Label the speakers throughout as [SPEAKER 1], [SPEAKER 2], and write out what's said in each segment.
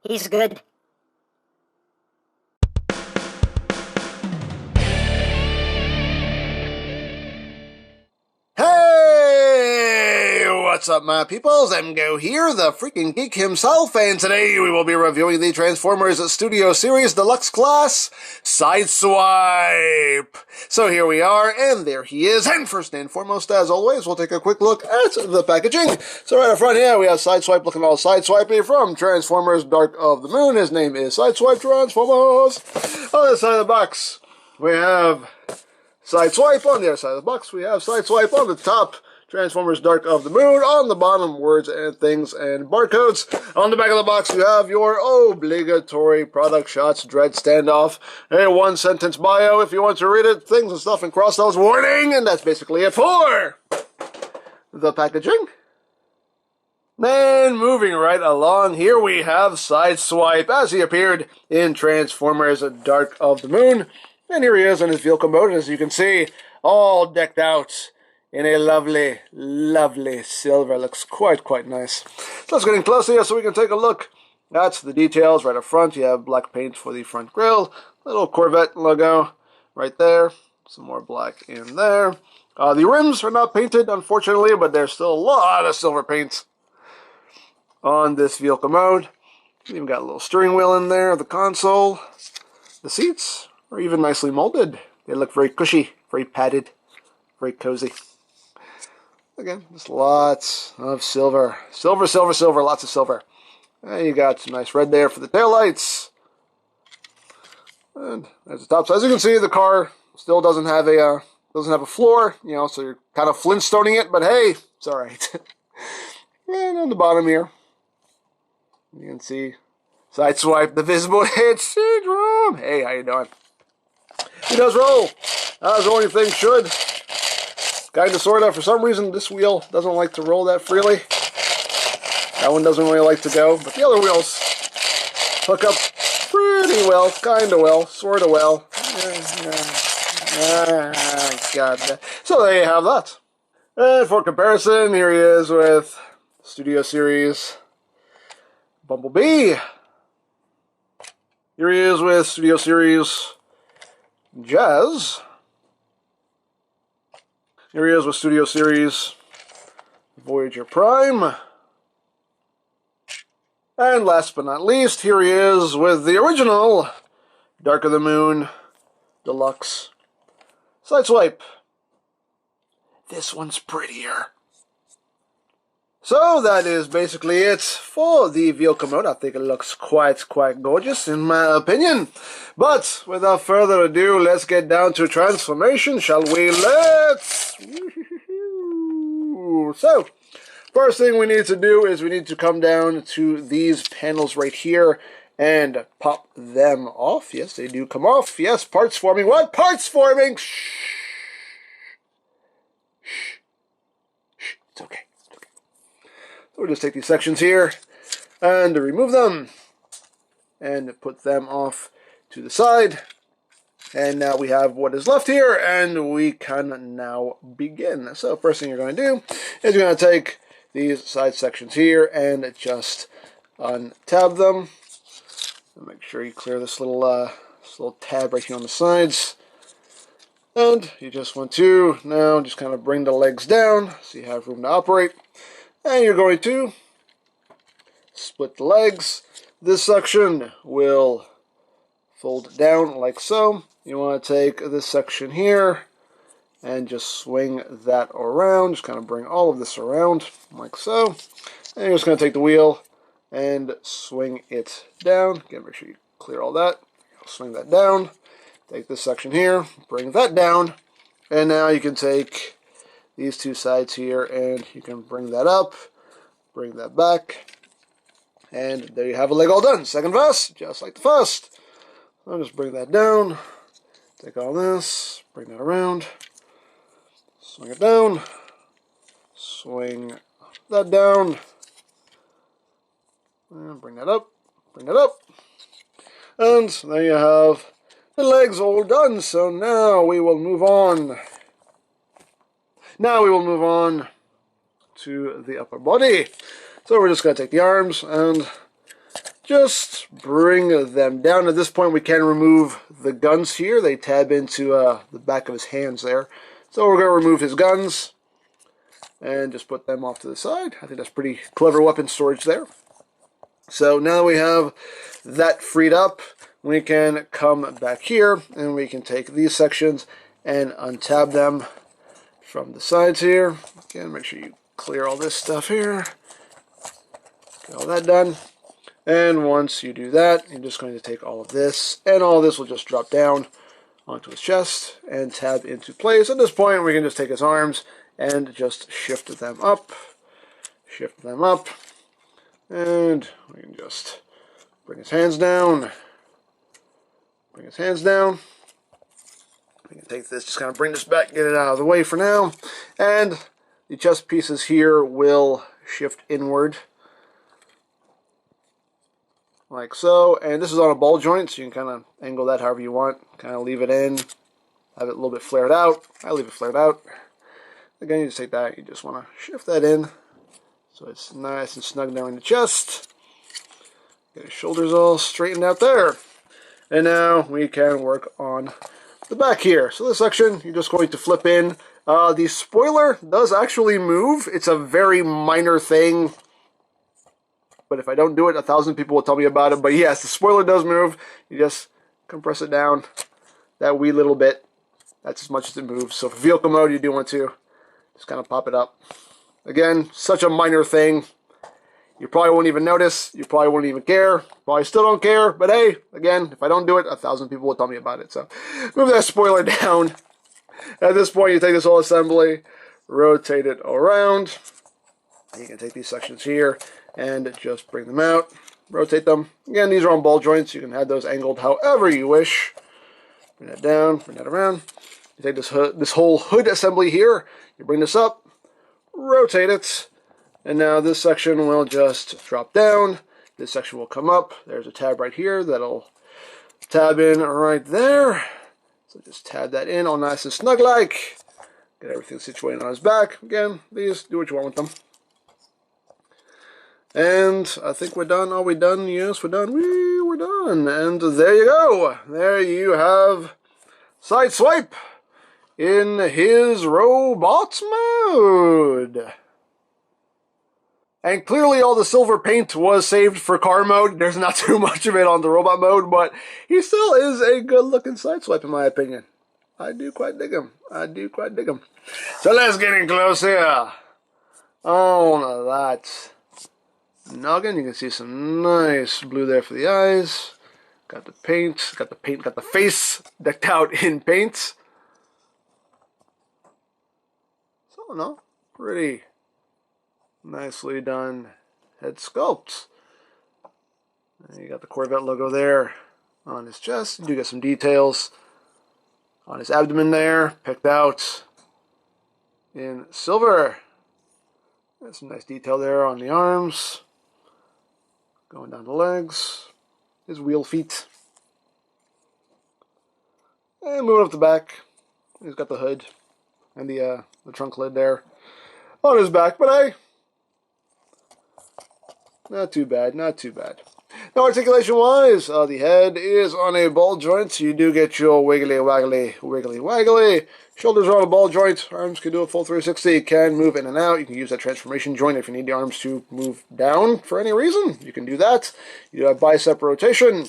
[SPEAKER 1] He's good.
[SPEAKER 2] Hey! What's up, my peoples? MGO here, the freaking geek himself, and today we will be reviewing the Transformers Studio Series Deluxe Class, Sideswipe. So here we are, and there he is, and first and foremost, as always, we'll take a quick look at the packaging. So right up front here, we have Sideswipe looking all sideswipey from Transformers Dark of the Moon. His name is Sideswipe Transformers. On the side of the box, we have Sideswipe. On the other side of the box, we have Sideswipe. On the top, Transformers Dark of the Moon. On the bottom, words and things and barcodes. On the back of the box, you have your obligatory product shots, dread standoff, a one-sentence bio if you want to read it, things and stuff, and cross those warning, and that's basically it for the packaging. And moving right along, here we have Sideswipe as he appeared in Transformers Dark of the Moon. And here he is in his vehicle mode, as you can see, all decked out in a lovely, lovely silver. Looks quite nice. So let's get in close here so we can take a look at the details. Right up front, you have black paint for the front grille, little Corvette logo right there, some more black in there. The rims are not painted, unfortunately, but there's still a lot of silver paint on this vehicle mode. Even got a little steering wheel in there, the console, the seats are even nicely molded. They look very cushy, very padded, very cozy. Again, just lots of silver. Silver, lots of silver. And you got some nice red there for the taillights. And there's the top side. As you can see, the car still doesn't have a floor, you know, so you're kind of Flintstoning it, but hey, it's alright. And on the bottom here, you can see Sideswipe, the visible hit syndrome. Hey, how you doing? He does roll, as only thing should. Kinda, sorta. For some reason, this wheel doesn't like to roll that freely. That one doesn't really like to go, but the other wheels hook up pretty well, kinda well, sorta well. God. So there you have that. And for comparison, here he is with Studio Series Bumblebee. Here he is with Studio Series Jazz. Here he is with Studio Series Voyager Prime. And last but not least, here he is with the original Dark of the Moon Deluxe Sideswipe. This one's prettier. So that is basically it for the vehicle mode. I think it looks quite gorgeous in my opinion. But without further ado, let's get down to transformation, shall we? Let's! So, first thing we need to do is we need to come down to these panels right here and pop them off. Yes, they do come off. Yes, parts forming. What? Parts forming! Shh. It's okay. So we'll just take these sections here and remove them and put them off to the side. And now we have what is left here, and we can now begin. So first thing you're going to do is you're going to take these side sections here and just untab them. And make sure you clear this little tab right here on the sides. And you just want to now just kind of bring the legs down so you have room to operate. And you're going to split the legs. This section will fold down like so. You want to take this section here and just swing that around. Just kind of bring all of this around like so. And you're just going to take the wheel and swing it down. Again, make sure you clear all that. Swing that down. Take this section here, bring that down. And now you can take these two sides here and you can bring that up, bring that back, and there you have a leg all done. Second verse, just like the first. I'll just bring that down, take all this, bring that around, swing it down, swing that down, and bring that up, and there you have the legs all done. So now we will move on. Now we will move on to the upper body. So we're just going to take the arms and just bring them down. At this point, we can remove the guns here. They tab into the back of his hands there. So we're going to remove his guns and just put them off to the side. I think that's pretty clever weapon storage there. So now that we have that freed up, we can come back here and we can take these sections and untab them from the sides here. Again, make sure you clear all this stuff here. Get all that done. And once you do that, you're just going to take all of this, and all of this will just drop down onto his chest and tab into place. At this point, we can just take his arms and just shift them up, and we can just bring his hands down, We can take this, just kind of bring this back, get it out of the way for now, and the chest pieces here will shift inward, like so, and this is on a ball joint, so you can kind of angle that however you want, kind of leave it in, have it a little bit flared out. I leave it flared out. Again, you just take that, you just want to shift that in, so it's nice and snug down in the chest. Get his shoulders all straightened out there. And now we can work on the back here. So this section, you're just going to flip in. The spoiler does actually move. It's a very minor thing, but if I don't do it, 1,000 people will tell me about it. But yes, the spoiler does move. You just compress it down that wee little bit. That's as much as it moves. So for vehicle mode, you do want to just kind of pop it up. Again, such a minor thing. You probably won't even notice. You probably won't even care. Probably still don't care. But hey, again, if I don't do it, 1,000 people will tell me about it. So move that spoiler down. At this point, you take this whole assembly, rotate it around. You can take these sections here and just bring them out, rotate them. Again, these are on ball joints. You can have those angled however you wish. Bring that down, bring that around. You take this whole hood assembly here, you bring this up, rotate it, and now this section will just drop down. This section will come up. There's a tab right here that'll tab in right there. So just tab that in all nice and snug like. Get everything situated on his back. Again, these, do what you want with them. And I think we're done. Are we done? Yes, we're done. We're done. And there you go. There you have Sideswipe in his robots mode. And clearly all the silver paint was saved for car mode. There's not too much of it on the robot mode, but he still is a good looking Sideswipe in my opinion. I do quite dig him. I do quite dig him. So let's get in close here. On that noggin, you can see some nice blue there for the eyes. Got the paint, got the face decked out in paint. So no, pretty nicely done head sculpt. And you got the Corvette logo there on his chest. You do get some details on his abdomen there, picked out in silver. There's some nice detail there on the arms. Going down the legs, his wheel feet. And moving up the back, he's got the hood and the trunk lid there on his back, but hey, not too bad, not too bad. Now articulation-wise, the head is on a ball joint, so you do get your wiggly, waggly, wiggly, waggly. Shoulders are on a ball joint. Arms can do a full 360. Can move in and out. You can use that transformation joint if you need the arms to move down for any reason. You can do that. You have bicep rotation.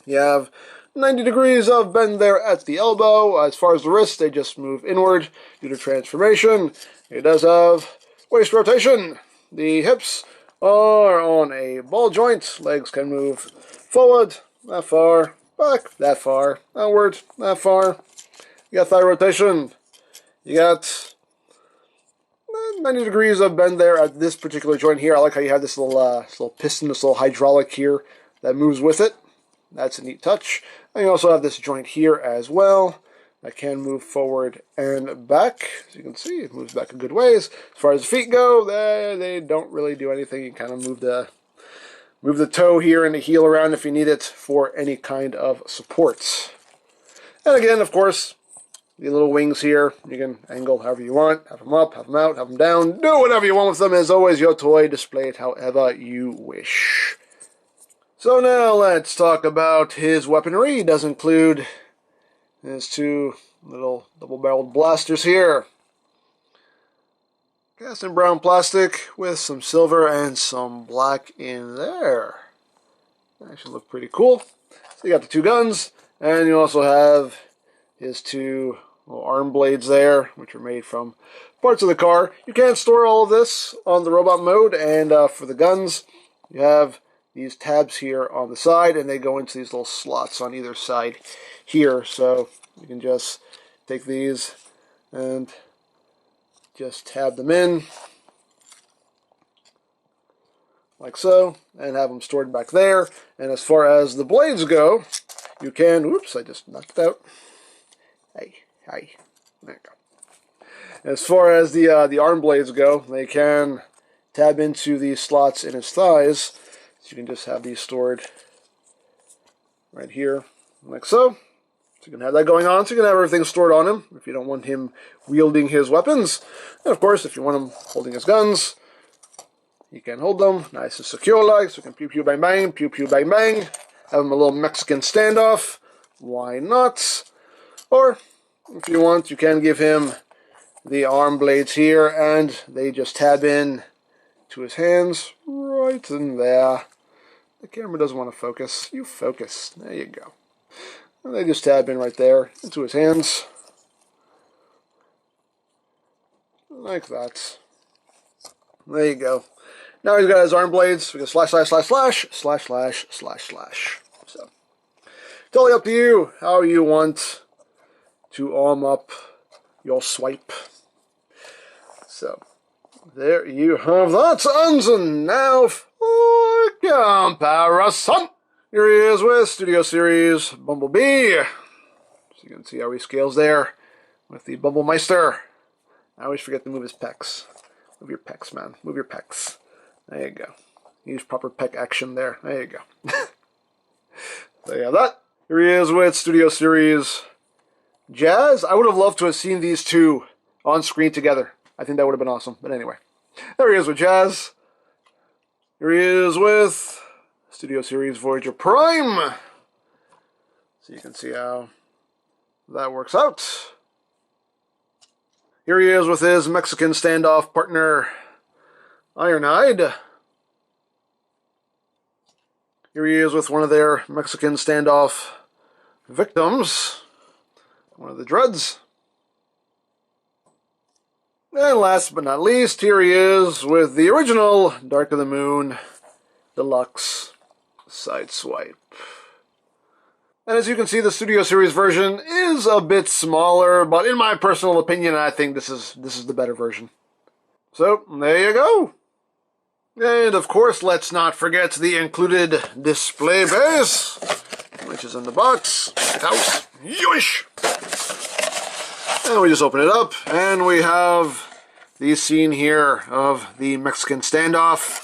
[SPEAKER 2] You have 90 degrees of bend there at the elbow. As far as the wrists, they just move inward due to transformation. It does have waist rotation. The hips are on a ball joint. Legs can move forward, that far, back, that far, outward, that far. You got thigh rotation. You got 90 degrees of bend there at this particular joint here. I like how you have this little piston, this little hydraulic here that moves with it. That's a neat touch. And you also have this joint here as well that can move forward and back. As you can see, it moves back a good ways. As far as the feet go, they don't really do anything. You kind of move the toe here and the heel around if you need it for any kind of support. And again, of course, the little wings here, you can angle however you want. Have them up, have them out, have them down. Do whatever you want with them. As always, your toy. Display it however you wish. So now let's talk about his weaponry. He does include his two little double-barreled blasters here. Cast in brown plastic with some silver and some black in there. That should look pretty cool. So you got the two guns, and you also have his two little arm blades there, which are made from parts of the car. You can store all of this on the robot mode, and for the guns, you have these tabs here on the side, and they go into these little slots on either side here. So you can just take these and just tab them in like so, and have them stored back there. And as far as the blades go, you can, oops, I just knocked it out. Hey, there you go. As far as the arm blades go, they can tab into these slots in his thighs. So you can just have these stored right here, like so. So you can have that going on, so you can have everything stored on him if you don't want him wielding his weapons. And of course, if you want him holding his guns, you can hold them nice and secure like, so you can pew pew bang bang, pew pew bang bang. Have him a little Mexican standoff. Why not? Or, if you want, you can give him the arm blades here, and they just tab in to his hands right in there. The camera doesn't want to focus. You focus. There you go. And they just tab in right there into his hands. Like that. There you go. Now he's got his arm blades. We go slash, slash, slash, slash, slash, slash, slash, slash. So, totally up to you how you want to arm up your swipe. So, there you have that. And now for comparison. Here he is with Studio Series Bumblebee. So you can see how he scales there with the Bumblmeister. I always forget to move his pecs. Move your pecs, man. Move your pecs. There you go. Use proper pec action there. There you go. So you have that. Here he is with Studio Series Jazz. I would have loved to have seen these two on screen together. I think that would have been awesome. But anyway. There he is with Jazz. Here he is with Studio Series Voyager Prime. So you can see how that works out. Here he is with his Mexican standoff partner, Ironhide. Here he is with one of their Mexican standoff victims, one of the Dreads. And last but not least, here he is with the original Dark of the Moon Deluxe Sideswipe. And as you can see, the Studio Series version is a bit smaller, but in my personal opinion, I think this is the better version. So, there you go. And of course, let's not forget the included display base, which is in the box. Out. Yoish! And we just open it up, and we have the scene here of the Mexican standoff.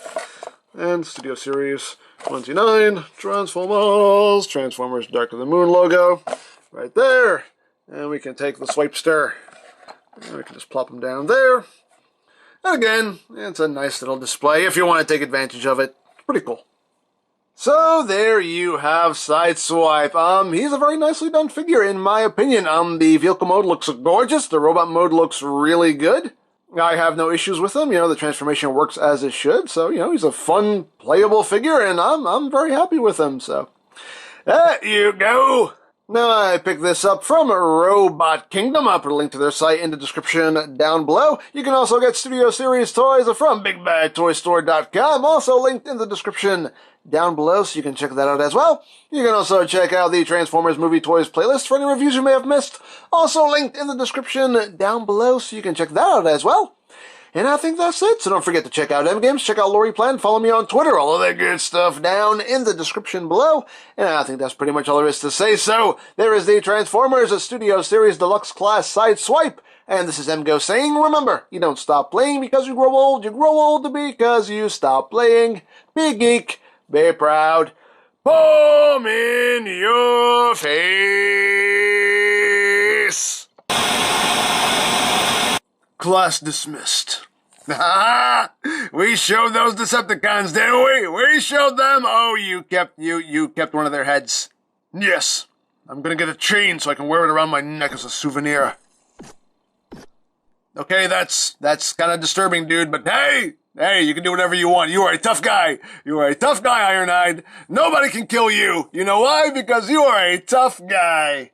[SPEAKER 2] And Studio Series 29, Transformers Dark of the Moon logo, right there. And we can take the Swipester, and we can just plop them down there. And again, it's a nice little display if you want to take advantage of it. Pretty cool. So there you have Sideswipe. He's a very nicely done figure in my opinion. The vehicle mode looks gorgeous. The robot mode looks really good. I have no issues with him. You know, the transformation works as it should. So, you know, he's a fun, playable figure, and I'm very happy with him. So, there you go. Now, I picked this up from Robot Kingdom. I'll put a link to their site in the description down below. You can also get Studio Series toys from BigBadToyStore.com. Also linked in the description down below, so you can check that out as well. You can also check out the Transformers Movie Toys playlist for any reviews you may have missed. Also linked in the description down below, so you can check that out as well. And I think that's it. So don't forget to check out MGames, check out Lori Plan, follow me on Twitter, all of that good stuff down in the description below. And I think that's pretty much all there is to say. So there is the Transformers Studio Series Deluxe Class Sideswipe. And this is MGo saying, remember, you don't stop playing because you grow old because you stop playing. Be geek, be proud, boom in your face. Class dismissed. We showed those Decepticons, didn't we? We showed them. Oh, you kept one of their heads. Yes. I'm gonna get a chain so I can wear it around my neck as a souvenir. Okay, that's kind of disturbing, dude, but hey, you can do whatever you want. You are a tough guy. You are a tough guy, Ironhide. Nobody can kill you. You know why? Because you are a tough guy.